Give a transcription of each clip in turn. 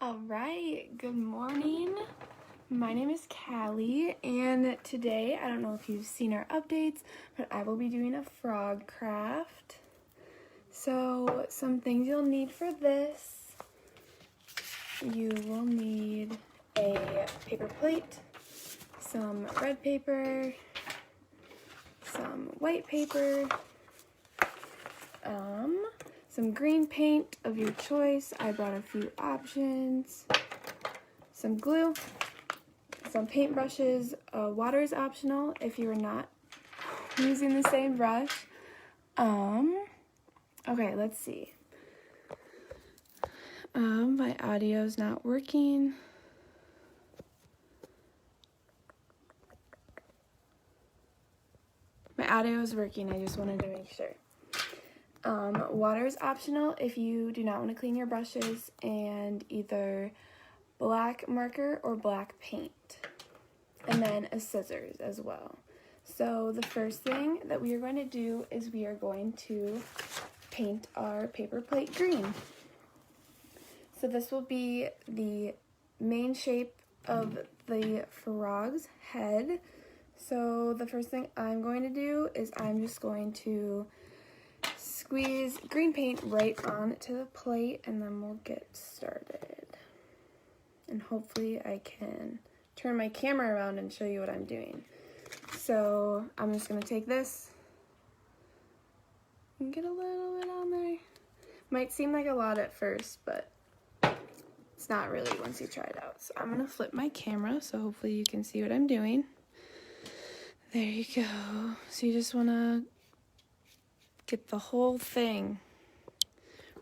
All right, good morning. My name is Callie, and today, I don't know if you've seen our updates, but I will be doing a frog craft. So, some things you'll need for this. You will need a paper plate, some red paper, some white paper, some green paint of your choice. I brought a few options. Some glue, some paintbrushes. Water is optional if you're not using the same brush. Okay, let's see. My audio's not working. My audio is working, I just wanted to make sure. Water is optional if you do not want to clean your brushes, and either black marker or black paint. And then a scissors as well. So the first thing that we are going to do is we are going to paint our paper plate green. So this will be the main shape of the frog's head. So the first thing I'm going to do is I'm just going to squeeze green paint right onto the plate, and then we'll get started. And hopefully I can turn my camera around and show you what I'm doing. So I'm just going to take this and get a little bit on there. Might seem like a lot at first, but it's not really once you try it out. So I'm going to flip my camera so hopefully you can see what I'm doing. There you go. So you just want to get the whole thing.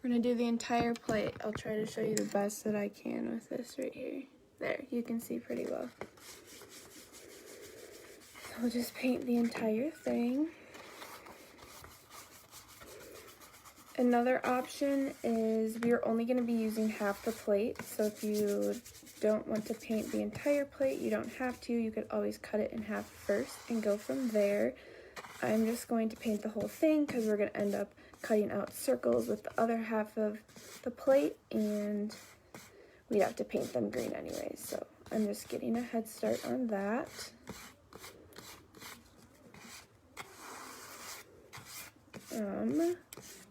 We're going to do the entire plate. I'll try to show you the best that I can with this right here. There, you can see pretty well. So we'll just paint the entire thing. Another option is we're only going to be using half the plate. So if you don't want to paint the entire plate, you don't have to. You could always cut it in half first and go from there. I'm just going to paint the whole thing because we're going to end up cutting out circles with the other half of the plate, and we'd have to paint them green anyway. So I'm just getting a head start on that.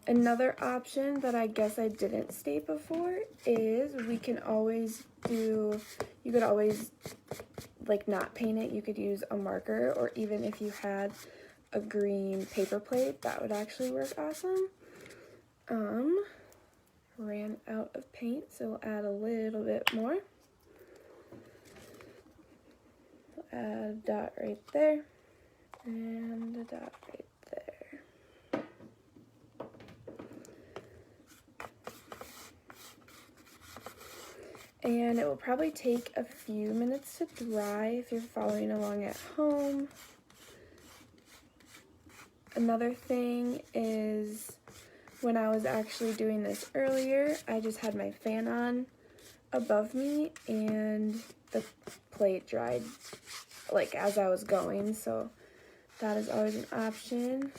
Another option that I guess I didn't state before is we can always do, you could always like not paint it. You could use a marker, or even if you had a green paper plate, that would actually work awesome. Ran out of paint, so we'll add a little bit more. We'll add a dot right there, and a dot right there. And it will probably take a few minutes to dry if you're following along at home. Another thing is, when I was actually doing this earlier, I just had my fan on above me, and the plate dried like as I was going, so that is always an option.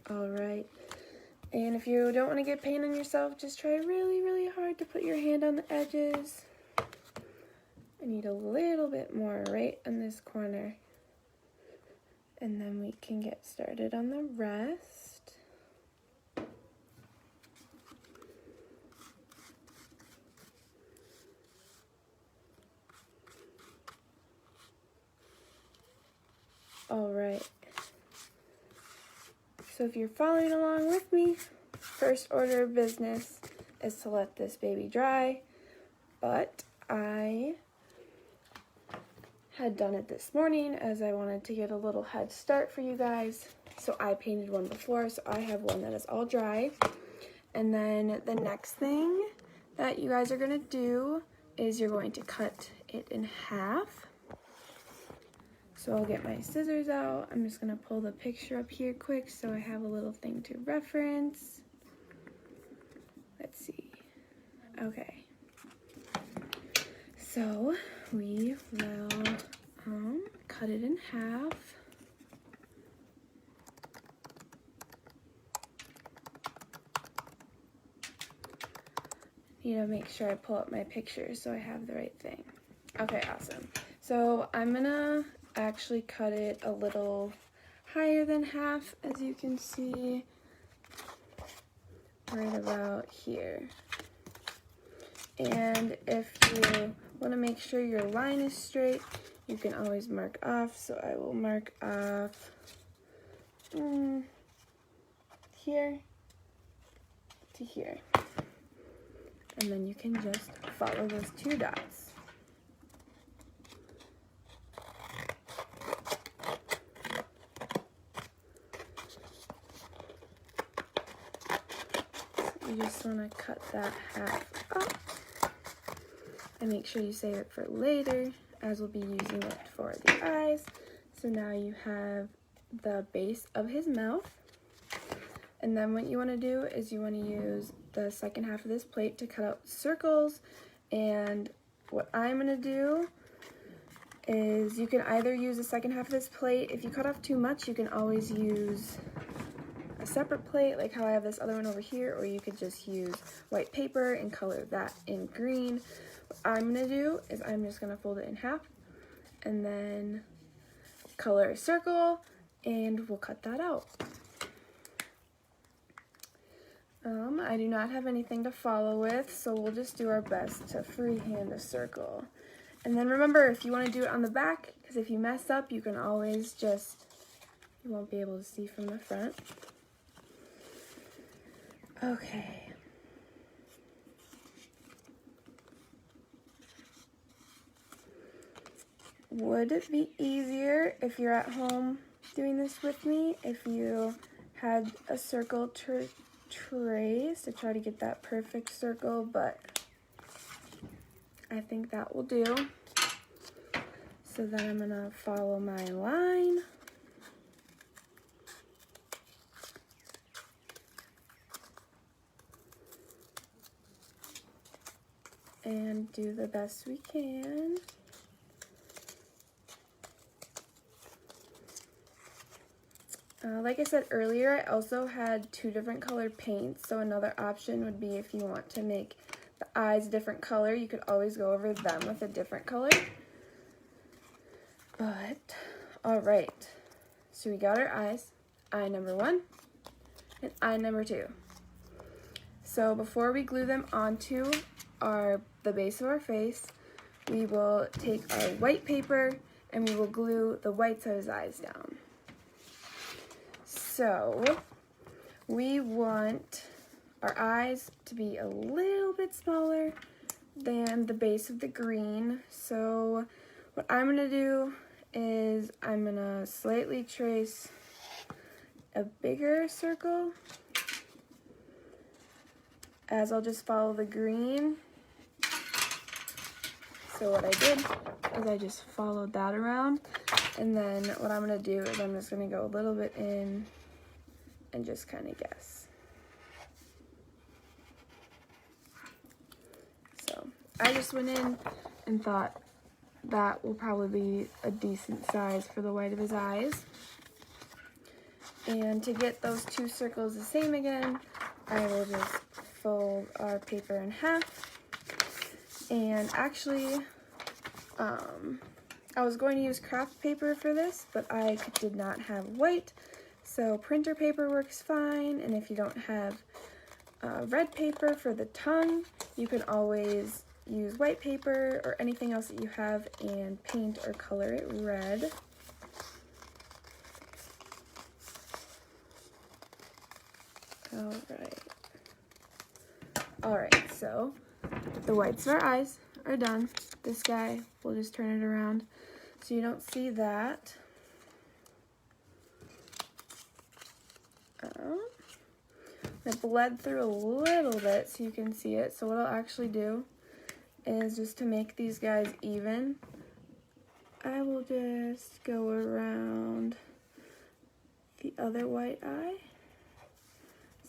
Alright, and if you don't want to get paint on yourself, just try really, really hard to put your hand on the edges. I need a little bit more right in this corner. And then we can get started on the rest. All right. So if you're following along with me, first order of business is to let this baby dry. But I had done it this morning as I wanted to get a little head start for you guys. So I painted one before, so I have one that is all dry. And then the next thing that you guys are going to do is you're going to cut it in half. So I'll get my scissors out. I'm just going to pull the picture up here quick so I have a little thing to reference. Let's see. Okay. So we will cut it in half. Need to make sure I pull up my pictures so I have the right thing. Okay, awesome. So I'm gonna actually cut it a little higher than half, as you can see, right about here. And if you want to make sure your line is straight, you can always mark off. So I will mark off here to here. And then you can just follow those 2 dots. So you just want to cut that half up. And make sure you save it for later, as we'll be using it for the eyes. So now you have the base of his mouth. And then what you want to do is you want to use the second half of this plate to cut out circles. And what I'm going to do is you can either use the second half of this plate. If you cut off too much, you can always use a separate plate, like how I have this other one over here, or you could just use white paper and color that in green. What I'm going to do is I'm just going to fold it in half and then color a circle, and we'll cut that out. I do not have anything to follow with, so we'll just do our best to freehand a circle. And then remember, if you want to do it on the back, because if you mess up, you can always just, you won't be able to see from the front. Okay. Would it be easier if you're at home doing this with me, if you had a circle trace to try to get that perfect circle, but I think that will do. So then I'm gonna follow my line. And do the best we can. Like I said earlier, I also had 2 different colored paints, so another option would be if you want to make the eyes a different color, you could always go over them with a different color. But, alright, so we got our eyes, eye number 1 and eye number 2. So before we glue them onto the base of our face, we will take our white paper and we will glue the whites of his eyes down. So we want our eyes to be a little bit smaller than the base of the green. So what I'm going to do is I'm going to slightly trace a bigger circle, as I'll just follow the green. So what I did is I just followed that around, and then what I'm going to do is I'm just going to go a little bit in and just kind of guess. So I just went in and thought that will probably be a decent size for the white of his eyes. And to get those 2 circles the same again, I will just fold our paper in half. And actually, I was going to use craft paper for this, but I did not have white. So printer paper works fine, and if you don't have red paper for the tongue, you can always use white paper or anything else that you have and paint or color it red. Alright, so the whites of our eyes are done. This guy, we'll just turn it around so you don't see that. I bled through a little bit so you can see it. So what I'll actually do is, just to make these guys even, I will just go around the other white eye,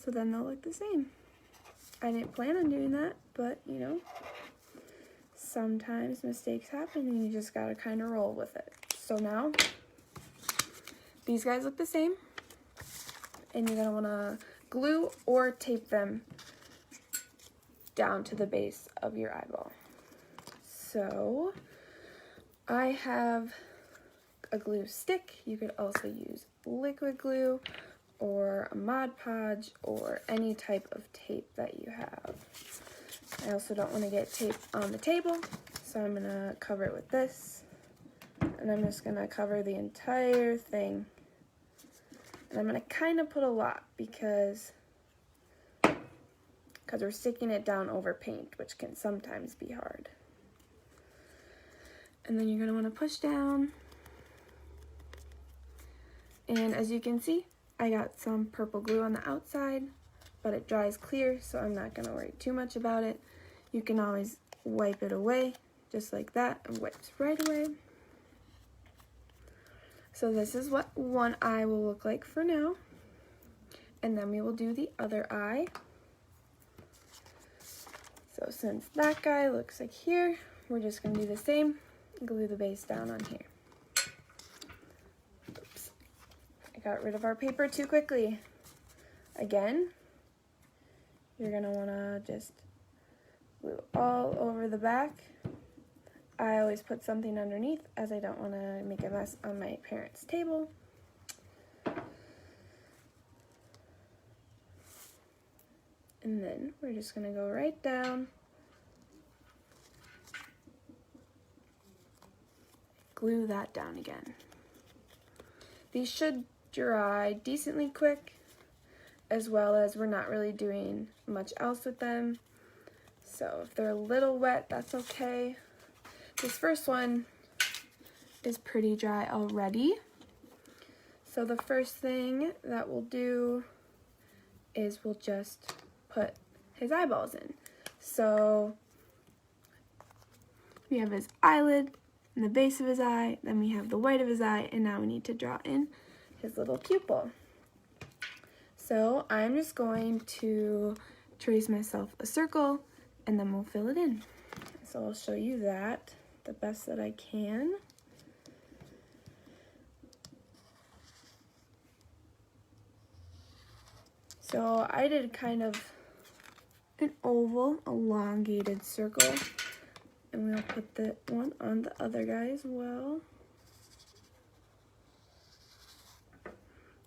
so then they'll look the same. I didn't plan on doing that, but you know, sometimes mistakes happen and you just gotta kind of roll with it. So now, these guys look the same, and you're gonna wanna glue or tape them down to the base of your eyeball. So I have a glue stick. You could also use liquid glue or a Mod Podge or any type of tape that you have. I also don't want to get tape on the table, so I'm going to cover it with this. And I'm just going to cover the entire thing. And I'm going to kind of put a lot because we're sticking it down over paint, which can sometimes be hard. And then you're going to want to push down. And as you can see, I got some purple glue on the outside, but it dries clear, so I'm not going to worry too much about it. You can always wipe it away, just like that. It wipes right away. So this is what one eye will look like for now. And then we will do the other eye. So since that guy looks like here, we're just going to do the same. Glue the base down on here. Oops. I got rid of our paper too quickly. Again, you're going to want to just glue all over the back. I always put something underneath as I don't want to make a mess on my parents' table. And then we're just going to go right down. Glue that down again. These should dry decently quick, as well as we're not really doing much else with them. So if they're a little wet, that's okay. This first one is pretty dry already. So the first thing that we'll do is we'll just put his eyeballs in. So we have his eyelid and the base of his eye, then we have the white of his eye, and now we need to draw in his little pupil. So I'm just going to trace myself a circle and then we'll fill it in. So I'll show you that the best that I can. So I did kind of an oval, elongated circle, and we'll put the one on the other guy as well.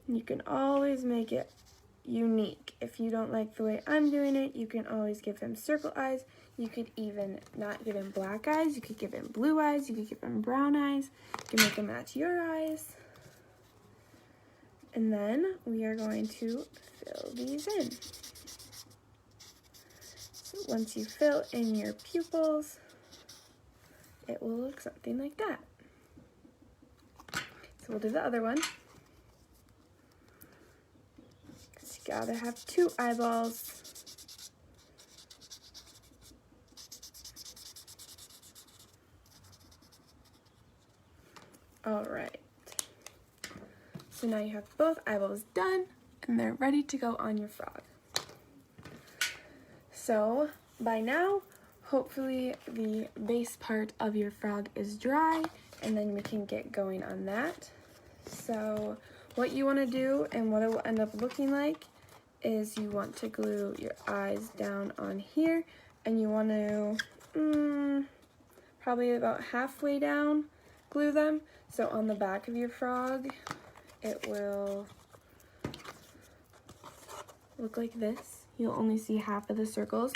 You can always make it unique. If you don't like the way I'm doing it, you can always give him circle eyes. You could even not give him black eyes. You could give him blue eyes. You could give him brown eyes. You can make them match your eyes. And then we are going to fill these in. So once you fill in your pupils, it will look something like that. So we'll do the other one. Because you gotta have two eyeballs. All right. So now you have both eyeballs done, and they're ready to go on your frog. So by now, hopefully the base part of your frog is dry, and then we can get going on that. So what you want to do and what it will end up looking like is you want to glue your eyes down on here, and you want to probably about halfway down glue them. So on the back of your frog, it will look like this. You'll only see half of the circles.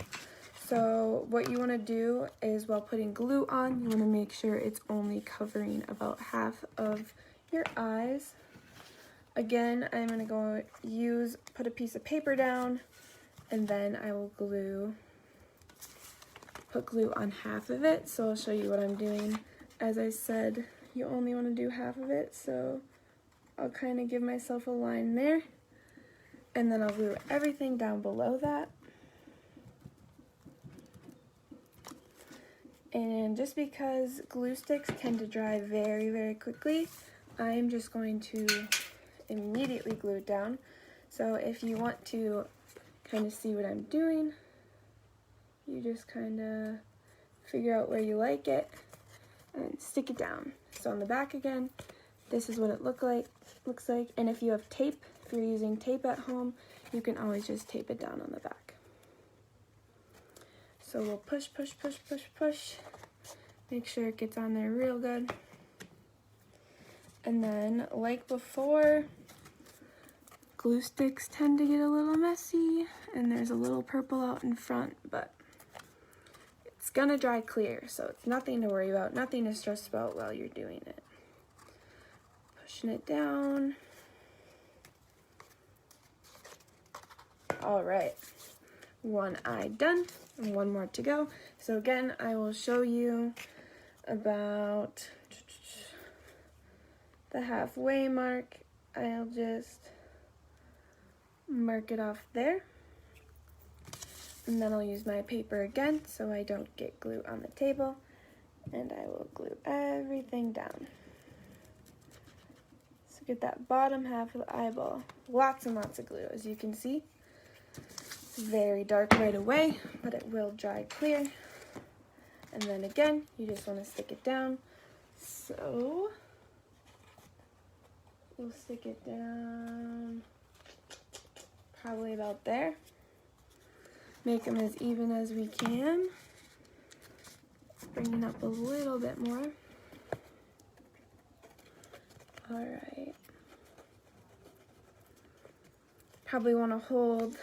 So what you want to do is while putting glue on, you want to make sure it's only covering about half of your eyes. Again, I'm going to go put a piece of paper down, and then I will put glue on half of it. So I'll show you what I'm doing. As I said, you only want to do half of it, so I'll kind of give myself a line there, and then I'll glue everything down below that. And just because glue sticks tend to dry very, very quickly, I'm just going to immediately glue it down. So if you want to kind of see what I'm doing, you just kind of figure out where you like it and stick it down. So on the back again, this is what it looks like. And if you have tape, if you're using tape at home, you can always just tape it down on the back. So we'll push, push, push, push, push. Make sure it gets on there real good. And then, like before, glue sticks tend to get a little messy, and there's a little purple out in front, but it's gonna dry clear, so it's nothing to worry about, nothing to stress about while you're doing it. Pushing it down. All right, one eye done, and one more to go. So again, I will show you about the halfway mark. I'll just mark it off there. And then I'll use my paper again so I don't get glue on the table. And I will glue everything down. So get that bottom half of the eyeball. Lots and lots of glue, as you can see. It's very dark right away, but it will dry clear. And then again, you just want to stick it down. So we'll stick it down probably about there. Make them as even as we can. Bring it up a little bit more. All right. Probably want to hold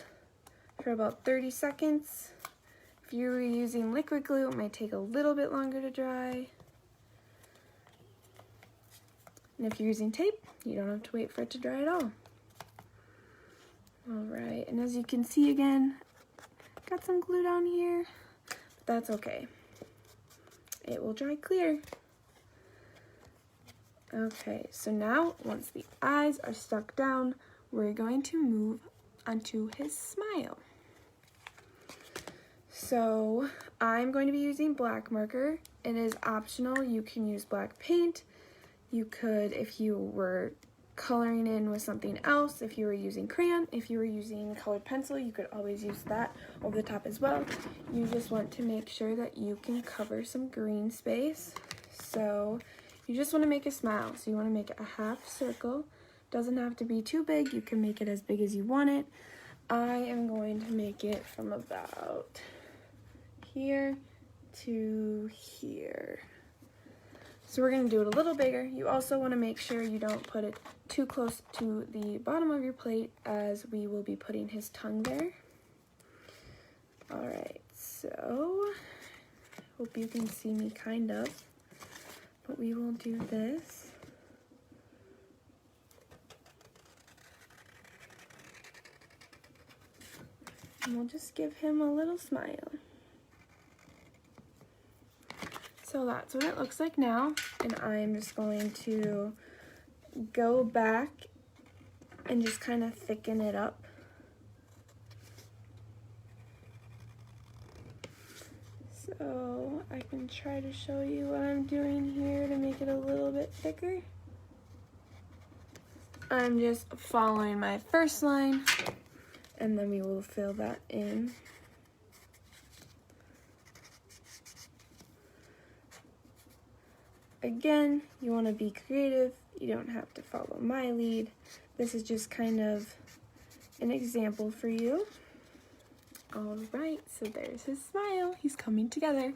for about 30 seconds. If you were using liquid glue, it might take a little bit longer to dry. And if you're using tape, you don't have to wait for it to dry at all. All right, and as you can see again, got some glue down here, but that's okay. It will dry clear. Okay, so now once the eyes are stuck down, we're going to move onto his smile. So I'm going to be using black marker. It is optional. You can use black paint. You could, if you were coloring in with something else, if you were using crayon, if you were using colored pencil, you could always use that over the top as well. You just want to make sure that you can cover some green space. So you just want to make a smile. So you want to make a half circle. Doesn't have to be too big. You can make it as big as you want it. I am going to make it from about here to here. So we're going to do it a little bigger. You also want to make sure you don't put it too close to the bottom of your plate, as we will be putting his tongue there. All right, so hope you can see me kind of, but we will do this. And we'll just give him a little smile. So that's what it looks like now, and I'm just going to go back and just kind of thicken it up. So I can try to show you what I'm doing here to make it a little bit thicker. I'm just following my first line, and then we will fill that in. Again, you want to be creative. You don't have to follow my lead. This is just kind of an example for you. All right, so there's his smile. He's coming together.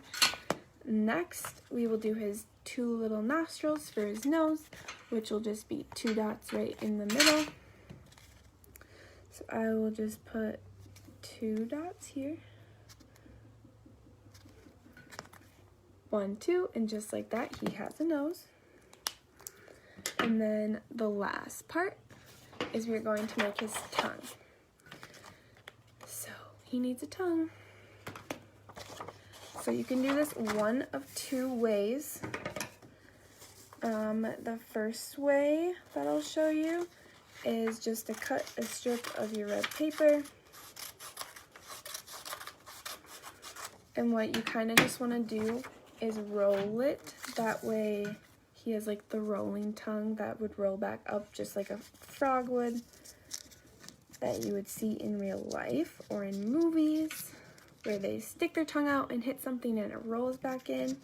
Next, we will do his two little nostrils for his nose, which will just be 2 dots right in the middle. So I will just put 2 dots here. 1, 2, and just like that, he has a nose. And then the last part is we're going to make his tongue. So he needs a tongue. So you can do this one of 2 ways. The first way that I'll show you is just to cut a strip of your red paper. And what you kind of just want to do is roll it. That way he has like the rolling tongue that would roll back up just like a frog would, that you would see in real life or in movies where they stick their tongue out and hit something and it rolls back in.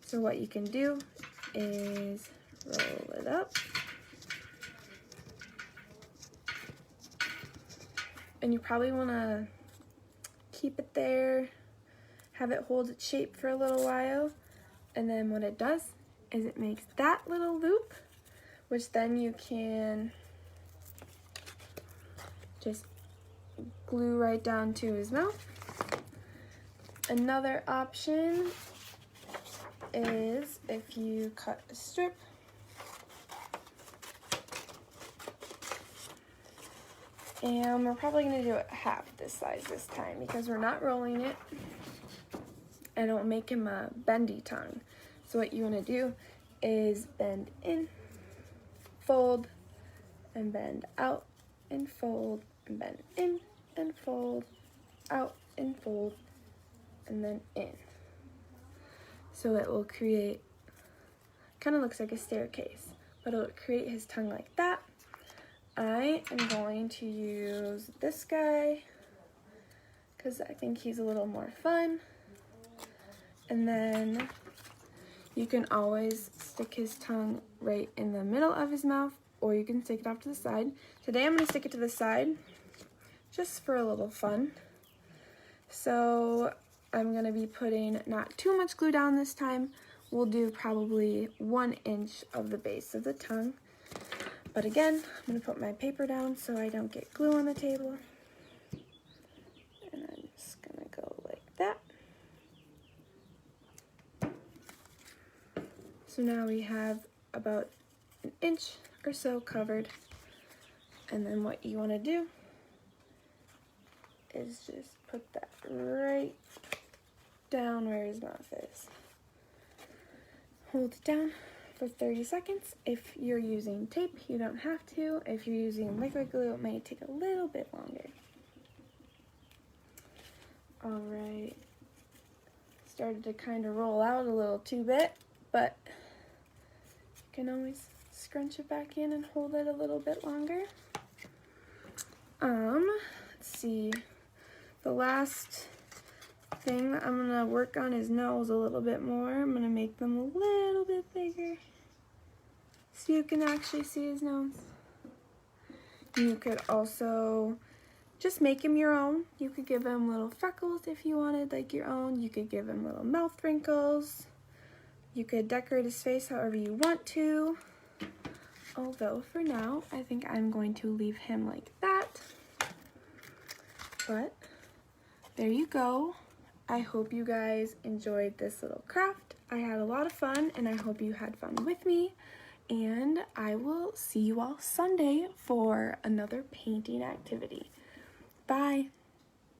So what you can do is roll it up. And you probably want to keep it there have it hold its shape for a little while, and then what it does is it makes that little loop, which then you can just glue right down to his mouth. Another option is if you cut a strip and we're probably going to do it half this size this time because we're not rolling it and it'll make him a bendy tongue. So what you want to do is bend in, fold, and bend out, and fold, and bend in, and fold, out, and fold, and then in. So it will create, kind of looks like a staircase, but it'll create his tongue like that. I am going to use this guy because I think he's a little more fun. And then you can always stick his tongue right in the middle of his mouth, or you can stick it off to the side. Today I'm going to stick it to the side just for a little fun. So I'm going to be putting not too much glue down this time. We'll do probably 1 inch of the base of the tongue. But again, I'm going to put my paper down so I don't get glue on the table. And I'm just going to go like that. So now we have about 1 inch or so covered. And then what you want to do is just put that right down where his mouth is. Hold it down for 30 seconds. If you're using tape, you don't have to. If you're using liquid glue, it may take a little bit longer. All right. Started to kind of roll out a little too bit, but you can always scrunch it back in and hold it a little bit longer. Let's see. The last thing that I'm gonna work on his nose a little bit more. I'm gonna make them a little bit bigger so you can actually see his nose. You could also just make him your own. You could give him little freckles if you wanted, like your own. You could give him little mouth wrinkles. You could decorate his face however you want to. Although for now, I think I'm going to leave him like that. But there you go. I hope you guys enjoyed this little craft. I had a lot of fun and I hope you had fun with me. And I will see you all Sunday for another painting activity. Bye.